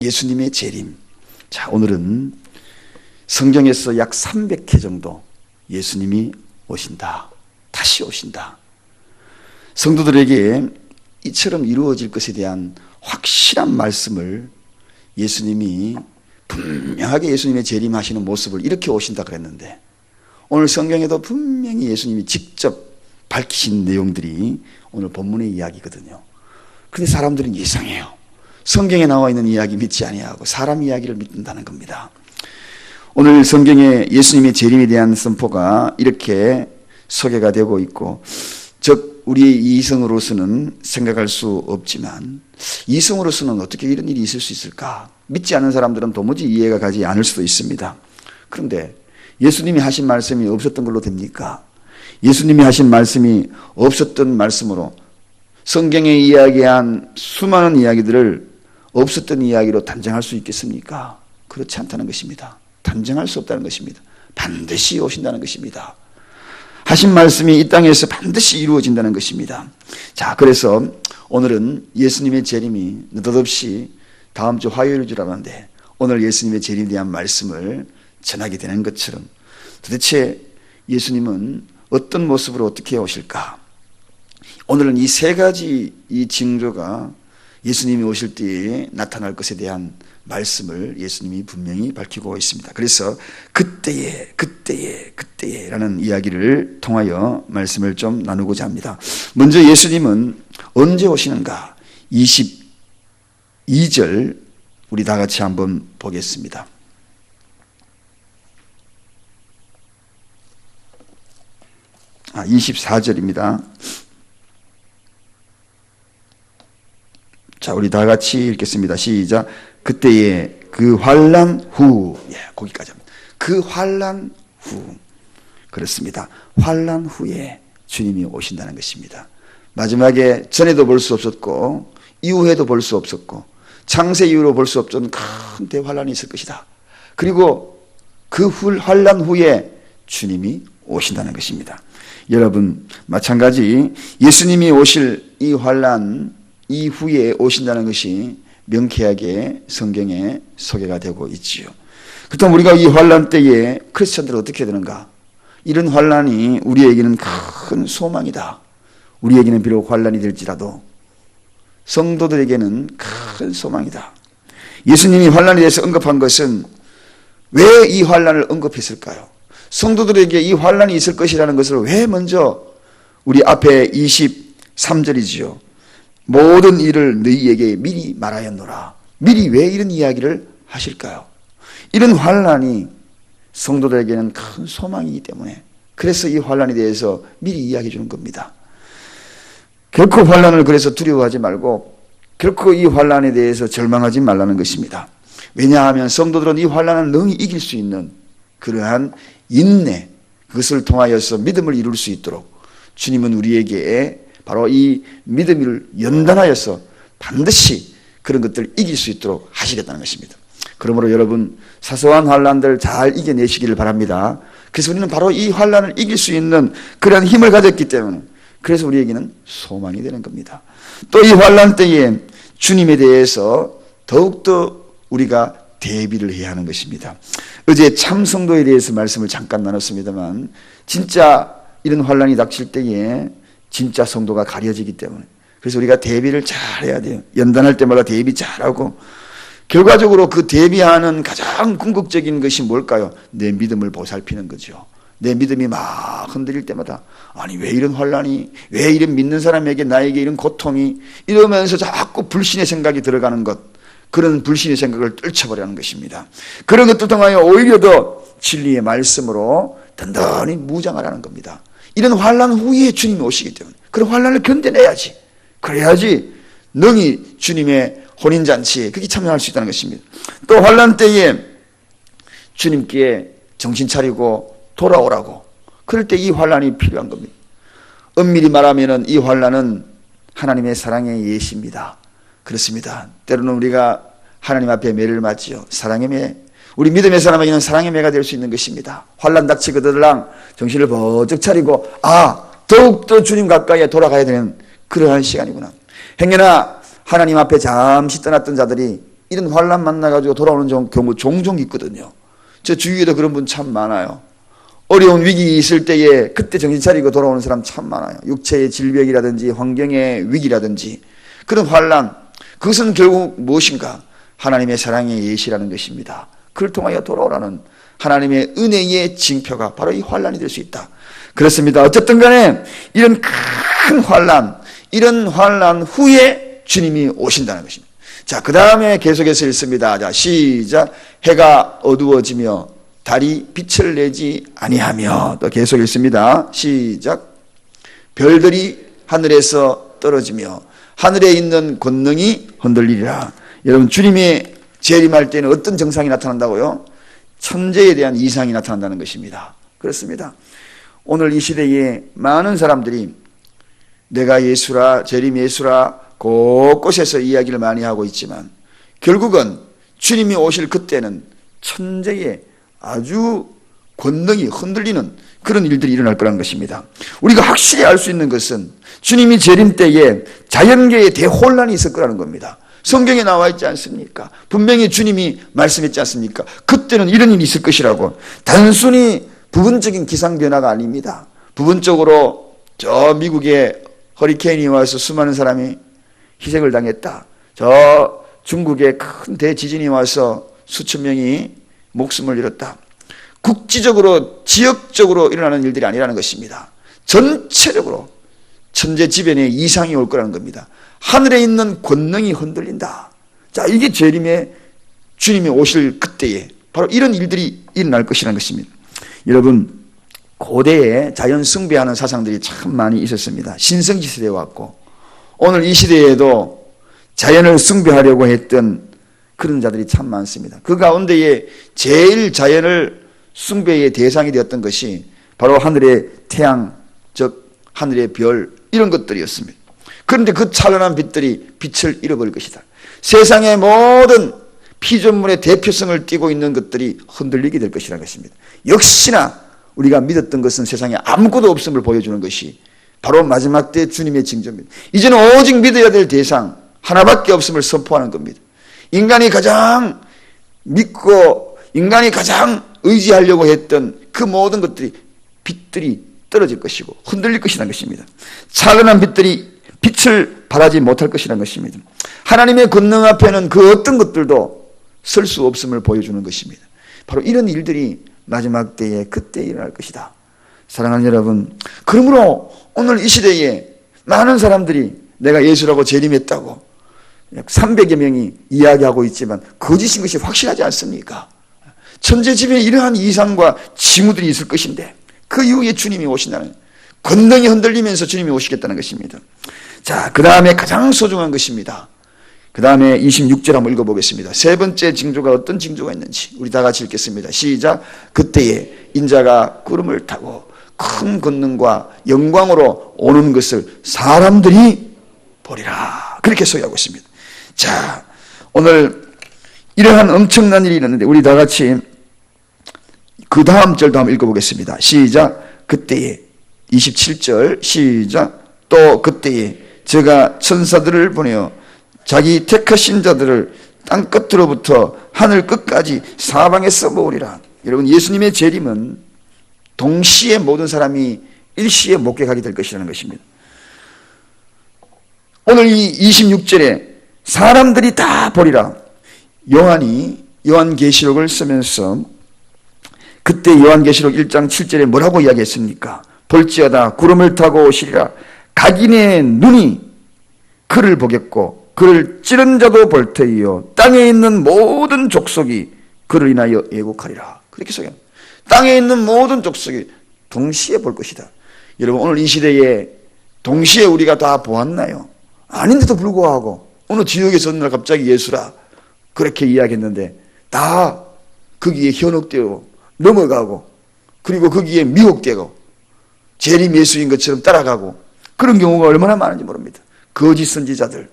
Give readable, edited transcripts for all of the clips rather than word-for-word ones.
예수님의 재림. 자, 오늘은 성경에서 약 300회 정도 예수님이 오신다, 다시 오신다, 성도들에게 이처럼 이루어질 것에 대한 확실한 말씀을 예수님이 분명하게 예수님의 재림하시는 모습을 이렇게 오신다 그랬는데, 오늘 성경에도 분명히 예수님이 직접 밝히신 내용들이 오늘 본문의 이야기거든요. 그런데 사람들은 이상해요. 성경에 나와 있는 이야기 믿지 아니하고 사람 이야기를 믿는다는 겁니다. 오늘 성경에 예수님의 재림에 대한 선포가 이렇게 소개가 되고 있고, 즉 우리의 이성으로서는 생각할 수 없지만 이성으로서는 어떻게 이런 일이 있을 수 있을까? 믿지 않는 사람들은 도무지 이해가 가지 않을 수도 있습니다. 그런데 예수님이 하신 말씀이 없었던 걸로 됩니까? 예수님이 하신 말씀이 없었던 말씀으로 성경에 이야기한 수많은 이야기들을 없었던 이야기로 단정할 수 있겠습니까? 그렇지 않다는 것입니다. 단정할 수 없다는 것입니다. 반드시 오신다는 것입니다. 하신 말씀이 이 땅에서 반드시 이루어진다는 것입니다. 자, 그래서 오늘은 예수님의 재림이 느닷없이 다음 주 화요일인 줄 알았는데 오늘 예수님의 재림에 대한 말씀을 전하게 되는 것처럼 도대체 예수님은 어떤 모습으로 어떻게 오실까? 오늘은 이 세 가지 이 징조가 예수님이 오실 때에 나타날 것에 대한 말씀을 예수님이 분명히 밝히고 있습니다. 그래서 그때에 라는 이야기를 통하여 말씀을 좀 나누고자 합니다. 먼저 예수님은 언제 오시는가? 22절 우리 다 같이 한번 보겠습니다. 아, 24절입니다. 자, 우리 다 같이 읽겠습니다. 시작. 그때에 그 환난 후, 거기까지 합니다. 그 환난 후. 그렇습니다. 환난 후에 주님이 오신다는 것입니다. 마지막에 전에도 볼 수 없었고 이후에도 볼 수 없었고 창세 이후로 볼 수 없던 큰 대환란이 있을 것이다. 그리고 그 환난 후에 주님이 오신다는 것입니다. 여러분, 마찬가지 예수님이 오실 이 환난 이후에 오신다는 것이 명쾌하게 성경에 소개가 되고 있지요. 그렇다면 우리가 이 환난 때에 크리스천들은 어떻게 되는가? 이런 환난이 우리에게는 큰 소망이다. 우리에게는 비록 환난이 될지라도 성도들에게는 큰 소망이다. 예수님이 환난에 대해서 언급한 것은 왜 이 환난을 언급했을까요? 성도들에게 이 환난이 있을 것이라는 것을 왜 먼저 우리 앞에 23절이지요. 모든 일을 너희에게 미리 말하였노라. 미리 왜 이런 이야기를 하실까요? 이런 환난이 성도들에게는 큰 소망이기 때문에 그래서 이 환난에 대해서 미리 이야기해 주는 겁니다. 결코 환난을 그래서 두려워하지 말고 결코 이 환난에 대해서 절망하지 말라는 것입니다. 왜냐하면 성도들은 이 환난을 능히 이길 수 있는 그러한 인내, 그것을 통하여서 믿음을 이룰 수 있도록 주님은 우리에게 바로 이 믿음을 연단하여서 반드시 그런 것들을 이길 수 있도록 하시겠다는 것입니다. 그러므로 여러분, 사소한 환난들 잘 이겨내시기를 바랍니다. 그래서 우리는 바로 이 환난을 이길 수 있는 그러한 힘을 가졌기 때문에 그래서 우리에게는 소망이 되는 겁니다. 또 이 환난 때에 주님에 대해서 더욱더 우리가 대비를 해야 하는 것입니다. 어제 참성도에 대해서 말씀을 잠깐 나눴습니다만 진짜 이런 환난이 닥칠 때에 진짜 성도가 가려지기 때문에 그래서 우리가 대비를 잘 해야 돼요. 연단할 때마다 대비 잘하고 결과적으로 그 대비하는 가장 궁극적인 것이 뭘까요? 내 믿음을 보살피는 거죠. 내 믿음이 막 흔들릴 때마다 아니 왜 이런 환난이, 왜 이런 믿는 사람에게 나에게 이런 고통이, 이러면서 자꾸 불신의 생각이 들어가는 것, 그런 불신의 생각을 떨쳐버리는 것입니다. 그런 것들 통하여 오히려 더 진리의 말씀으로 든든히 무장하라는 겁니다. 이런 환난 후에 주님이 오시기 때문에 그런 환난을 견뎌내야지. 그래야지 능히 주님의 혼인잔치에 그렇게 참여할 수 있다는 것입니다. 또 환난 때에 주님께 정신 차리고 돌아오라고, 그럴 때 이 환난이 필요한 겁니다. 엄밀히 말하면 이 환난은 하나님의 사랑의 예시입니다. 그렇습니다. 때로는 우리가 하나님 앞에 매를 맞지요. 사랑의 매, 우리 믿음의 사람에게는 사랑의 매가 될 수 있는 것입니다. 환난 닥치거들랑 정신을 번쩍 차리고 더욱더 주님 가까이에 돌아가야 되는 그러한 시간이구나. 행여나 하나님 앞에 잠시 떠났던 자들이 이런 환란 만나가지고 돌아오는 경우 종종 있거든요. 저 주위에도 그런 분 참 많아요. 어려운 위기 있을 때에 그때 정신 차리고 돌아오는 사람 참 많아요. 육체의 질병이라든지 환경의 위기라든지 그런 환란, 그것은 결국 무엇인가? 하나님의 사랑의 예시라는 것입니다. 그를 통하여 돌아오라는 하나님의 은혜의 징표가 바로 이 환란이 될 수 있다. 그렇습니다. 어쨌든 간에 이런 큰 환란, 이런 환란 후에 주님이 오신다는 것입니다. 자, 그 다음에 계속해서 읽습니다. 자, 시작. 해가 어두워지며 달이 빛을 내지 아니하며, 또 계속 읽습니다. 시작. 별들이 하늘에서 떨어지며 하늘에 있는 권능이 흔들리리라. 여러분, 주님의 재림할 때는 어떤 정상이 나타난다고요? 천재에 대한 이상이 나타난다는 것입니다. 그렇습니다. 오늘 이 시대에 많은 사람들이 내가 예수라, 재림 예수라 곳곳에서 이야기를 많이 하고 있지만 결국은 주님이 오실 그때는 천재의 아주 권능이 흔들리는 그런 일들이 일어날 거라는 것입니다. 우리가 확실히 알 수 있는 것은 주님이 재림 때에 자연계에 대혼란이 있을 거라는 겁니다. 성경에 나와 있지 않습니까? 분명히 주님이 말씀했지 않습니까? 그때는 이런 일이 있을 것이라고. 단순히 부분적인 기상변화가 아닙니다. 부분적으로 저 미국에 허리케인이 와서 수많은 사람이 희생을 당했다. 저 중국에 큰 대지진이 와서 수천 명이 목숨을 잃었다. 국지적으로 지역적으로 일어나는 일들이 아니라는 것입니다. 전체적으로 천재지변에 이상이 올 거라는 겁니다. 하늘에 있는 권능이 흔들린다. 자, 이게 재림의 주님이 오실 그때에 바로 이런 일들이 일어날 것이라는 것입니다. 여러분, 고대에 자연 숭배하는 사상들이 참 많이 있었습니다. 신성지 시대에 왔고 오늘 이 시대에도 자연을 숭배하려고 했던 그런 자들이 참 많습니다. 그 가운데에 제일 자연을 숭배의 대상이 되었던 것이 바로 하늘의 태양, 즉 하늘의 별, 이런 것들이었습니다. 그런데 그 찬란한 빛들이 빛을 잃어버릴 것이다. 세상의 모든 피조물의 대표성을 띠고 있는 것들이 흔들리게 될 것이라는 것입니다. 역시나 우리가 믿었던 것은 세상에 아무것도 없음을 보여주는 것이 바로 마지막 때 주님의 징조입니다. 이제는 오직 믿어야 될 대상 하나밖에 없음을 선포하는 겁니다. 인간이 가장 믿고 인간이 가장 의지하려고 했던 그 모든 것들이 빛들이 떨어질 것이고 흔들릴 것이라는 것입니다. 찬란한 빛들이 빛을 발하지 못할 것이라는 것입니다. 하나님의 권능 앞에는 그 어떤 것들도 설 수 없음을 보여주는 것입니다. 바로 이런 일들이 마지막 때에 그때 일어날 것이다. 사랑하는 여러분, 그러므로 오늘 이 시대에 많은 사람들이 내가 예수라고 재림했다고 300여 명이 이야기하고 있지만 거짓인 것이 확실하지 않습니까? 천재지변에 이러한 이상과 징후들이 있을 것인데 그 이후에 주님이 오신다는, 권능이 흔들리면서 주님이 오시겠다는 것입니다. 자, 그 다음에 가장 소중한 것입니다. 그 다음에 26절 한번 읽어보겠습니다. 세 번째 징조가 어떤 징조가 있는지 우리 다 같이 읽겠습니다. 시작. 그때에 인자가 구름을 타고 큰 권능과 영광으로 오는 것을 사람들이 보리라. 그렇게 소개하고 있습니다. 자, 오늘 이러한 엄청난 일이 있었는데 우리 다 같이 그 다음 절도 한번 읽어보겠습니다. 시작. 그때에 27절 시작. 또 그때에 제가 천사들을 보내어 자기 택하신 자들을 땅 끝으로부터 하늘 끝까지 사방에서 모으리라. 여러분, 예수님의 재림은 동시에 모든 사람이 일시에 목격하게 될 것이라는 것입니다. 오늘 이 26절에 사람들이 다 보리라. 요한이 요한계시록을 쓰면서 그때 요한계시록 1장 7절에 뭐라고 이야기했습니까? 볼지어다 구름을 타고 오시리라. 각인의 눈이 그를 보겠고 그를 찌른 자도 볼 터이요 땅에 있는 모든 족속이 그를 인하여 애국하리라. 그렇게 소개합니다. 땅에 있는 모든 족속이 동시에 볼 것이다. 여러분, 오늘 이 시대에 동시에 우리가 다 보았나요? 아닌데도 불구하고 어느 지역에서 어느 날 갑자기 예수라 그렇게 이야기했는데 다 거기에 현혹되어 넘어가고 그리고 거기에 미혹되고 재림 예수인 것처럼 따라가고 그런 경우가 얼마나 많은지 모릅니다. 거짓 선지자들,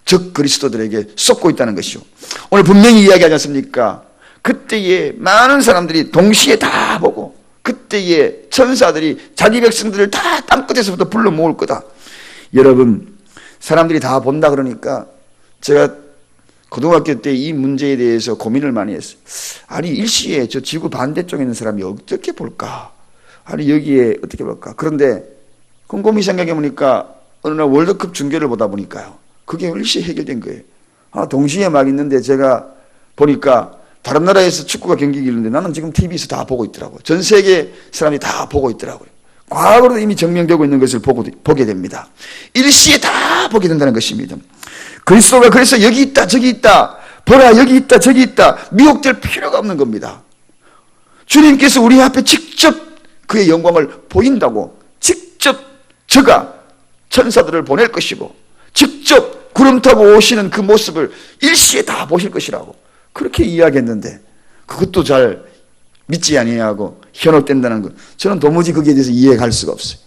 적 그리스도들에게 쏟고 있다는 것이죠. 오늘 분명히 이야기하지 않습니까? 그때에 많은 사람들이 동시에 다 보고 그때에 천사들이 자기 백성들을 다 땅끝에서부터 불러 모을 거다. 여러분, 사람들이 다 본다 그러니까 제가 고등학교 때 이 문제에 대해서 고민을 많이 했어요. 아니 일시에 저 지구 반대쪽에 있는 사람이 어떻게 볼까? 아니 여기에 어떻게 볼까? 그런데 곰곰이 생각해 보니까 어느 날 월드컵 중계를 보다 보니까요. 그게 일시에 해결된 거예요. 동시에 막 있는데 제가 보니까 다른 나라에서 축구가 경기가 있는데 나는 지금 TV에서 다 보고 있더라고요. 전 세계 사람이 다 보고 있더라고요. 과거로도 이미 증명되고 있는 것을 보게 됩니다. 일시에 다 보게 된다는 것입니다. 그리스도가 그래서 여기 있다 저기 있다 보라 여기 있다 저기 있다 미혹될 필요가 없는 겁니다. 주님께서 우리 앞에 직접 그의 영광을 보인다고 직접 저가 천사들을 보낼 것이고 직접 구름 타고 오시는 그 모습을 일시에 다 보실 것이라고 그렇게 이야기했는데 그것도 잘 믿지 아니하고 현혹된다는 것 저는 도무지 거기에 대해서 이해할 수가 없어요.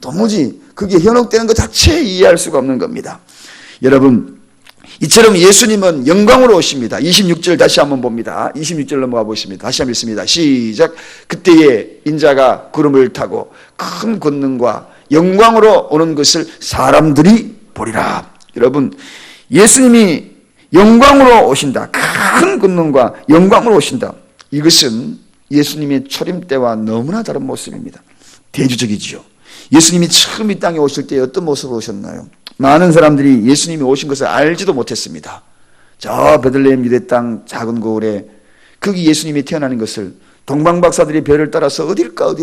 도무지 그게 현혹되는 것 자체에 이해할 수가 없는 겁니다. 여러분 이처럼 예수님은 영광으로 오십니다. 26절 다시 한번 봅니다. 26절 넘어가 보겠습니다. 다시 한번 읽습니다. 시작. 그때에 인자가 구름을 타고 큰 권능과 영광으로 오는 것을 사람들이 보리라. 여러분 예수님이 영광으로 오신다. 큰 권능과 영광으로 오신다. 이것은 예수님의 초림 때와 너무나 다른 모습입니다. 대조적이지요. 예수님이 처음 이 땅에 오실 때 어떤 모습으로 오셨나요? 많은 사람들이 예수님이 오신 것을 알지도 못했습니다. 저 베들레헴 유대 땅 작은 고을에 거기 예수님이 태어나는 것을 동방박사들이 별을 따라서 어딜까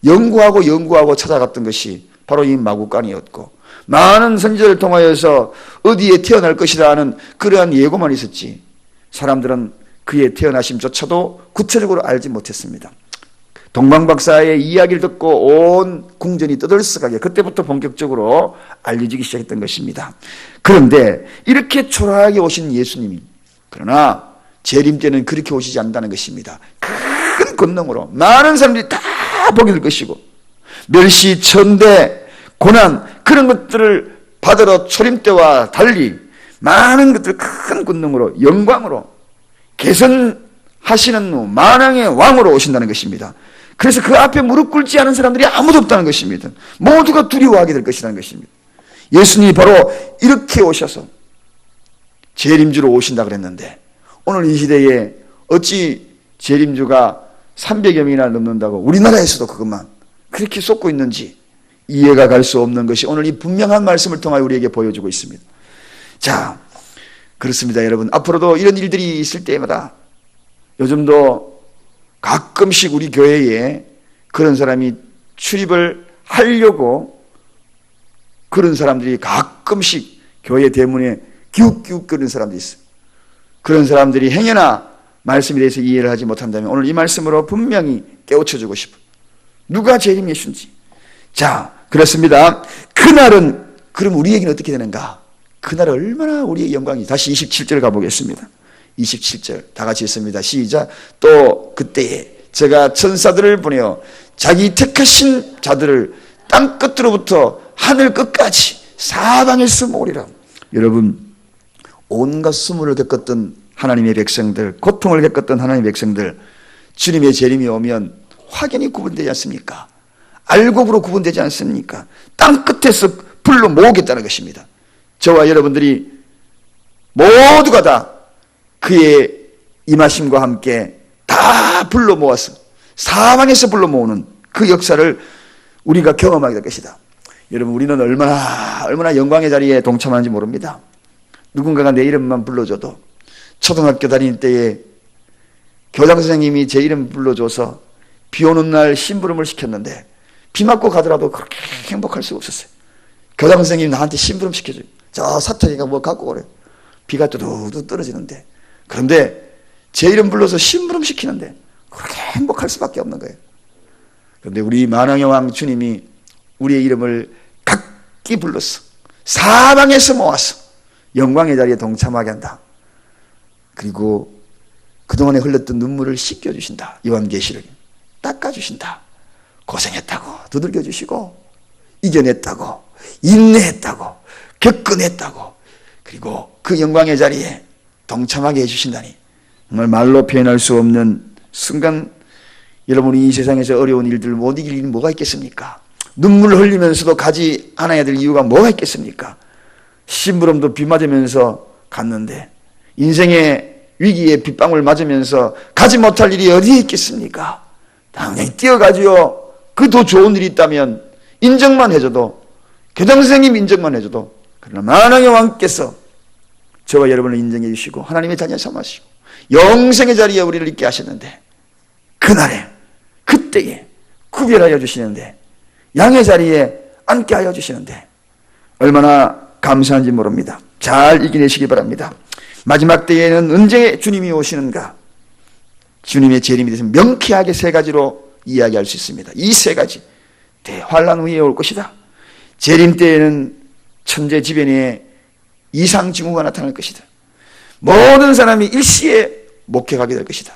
연구하고 찾아갔던 것이 바로 이 마구간이었고 많은 선지자를 통하여서 어디에 태어날 것이라는 그러한 예고만 있었지 사람들은 그의 태어나심조차도 구체적으로 알지 못했습니다. 동방박사의 이야기를 듣고 온 궁전이 떠들썩하게 그때부터 본격적으로 알려지기 시작했던 것입니다. 그런데 이렇게 초라하게 오신 예수님이 그러나 재림 때는 그렇게 오시지 않는다는 것입니다. 큰 권능으로 많은 사람들이 다 보게 될 것이고 멸시, 천대, 고난 그런 것들을 받으러 초림 때와 달리 많은 것들 큰 권능으로 영광으로 개선하시는 만왕의 왕으로 오신다는 것입니다. 그래서 그 앞에 무릎 꿇지 않은 사람들이 아무도 없다는 것입니다. 모두가 두려워하게 될 것이라는 것입니다. 예수님이 바로 이렇게 오셔서 재림주로 오신다 그랬는데 오늘 이 시대에 어찌 재림주가 300여 명이나 넘는다고 우리나라에서도 그것만 그렇게 쏟고 있는지 이해가 갈 수 없는 것이 오늘 이 분명한 말씀을 통하여 우리에게 보여주고 있습니다. 자, 그렇습니다. 여러분 앞으로도 이런 일들이 있을 때마다 요즘도 가끔씩 우리 교회에 그런 사람이 출입을 하려고 그런 사람들이 가끔씩 교회 대문에 기웃기웃거리는 사람들이 있어요. 그런 사람들이 행여나 말씀에 대해서 이해를 하지 못한다면 오늘 이 말씀으로 분명히 깨우쳐주고 싶어요. 누가 재림 예수인지. 자, 그렇습니다. 그날은 그럼 우리에게는 어떻게 되는가? 그날은 얼마나 우리의 영광이 다시 27절 가보겠습니다. 27절 다 같이 읽습니다. 시작. 또 그때에 제가 천사들을 보내어 자기 택하신 자들을 땅 끝으로부터 하늘 끝까지 사방에서 모으리라. 여러분 온갖 수모를 겪었던 하나님의 백성들 고통을 겪었던 하나님의 백성들 주님의 재림이 오면 확연히 구분되지 않습니까? 알곡으로 구분되지 않습니까? 땅 끝에서 불러 모으겠다는 것입니다. 저와 여러분들이 모두가 다 그의 임하심과 함께 다 불러 모아서 사방에서 불러 모으는 그 역사를 우리가 경험하게 될 것이다. 여러분 우리는 얼마나 영광의 자리에 동참하는지 모릅니다. 누군가가 내 이름만 불러줘도 초등학교 다닐 때에 교장 선생님이 제 이름 불러줘서 비 오는 날 심부름을 시켰는데 비 맞고 가더라도 그렇게 행복할 수가 없었어요. 교장 선생님이 나한테 심부름 시켜줘요. 저 사투리가 뭐 갖고 오래. 비가 뚜둑뚜둑 떨어지는데 그런데 제 이름 불러서 심부름 시키는데 그렇게 행복할 수밖에 없는 거예요. 그런데 우리 만왕의 왕 주님이 우리의 이름을 각기 불러서 사방에서 모아서 영광의 자리에 동참하게 한다. 그리고 그동안에 흘렀던 눈물을 씻겨주신다. 요한계시록 닦아주신다. 고생했다고 두들겨주시고 이겨냈다고 인내했다고 겪어냈다고 그리고 그 영광의 자리에 동참하게 해주신다니 정말 말로 표현할 수 없는 순간 여러분이 이 세상에서 어려운 일들을 못 이길 일이 뭐가 있겠습니까? 눈물을 흘리면서도 가지 않아야 될 이유가 뭐가 있겠습니까? 심부름도 비 맞으면서 갔는데 인생의 위기에 빗방울 맞으면서 가지 못할 일이 어디에 있겠습니까? 당연히 뛰어가지요. 그 더 좋은 일이 있다면 인정만 해줘도, 교장선생님 인정만 해줘도, 그러나 만왕의 왕께서 저와 여러분을 인정해 주시고 하나님의 자녀 삼으시고 영생의 자리에 우리를 있게 하셨는데, 그날에 그때에 구별하여 주시는데, 양의 자리에 앉게 하여 주시는데 얼마나 감사한지 모릅니다. 잘 이겨내시기 바랍니다. 마지막 때에는 언제 주님이 오시는가? 주님의 재림에 대해서 명쾌하게 세 가지로 이야기할 수 있습니다. 이 세 가지. 대환란 후에 올 것이다. 재림 때에는 천재지변의 이상징후가 나타날 것이다. 모든 사람이 일시에 목격하게 될 것이다.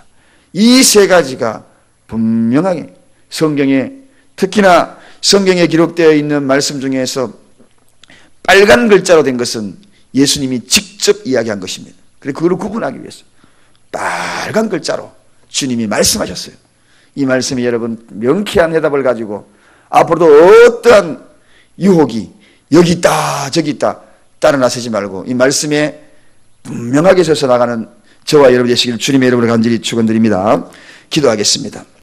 이 세 가지가 분명하게 성경에, 특히나 성경에 기록되어 있는 말씀 중에서 빨간 글자로 된 것은 예수님이 직접 이야기한 것입니다. 그래서 그걸 구분하기 위해서 빨간 글자로 주님이 말씀하셨어요. 이 말씀이 여러분 명쾌한 해답을 가지고 앞으로도 어떠한 유혹이 여기 있다 저기 있다 따라 나서지 말고 이 말씀에 분명하게 서서 나가는 저와 여러분 되시기를 주님의 이름으로 간절히 축원드립니다. 기도하겠습니다.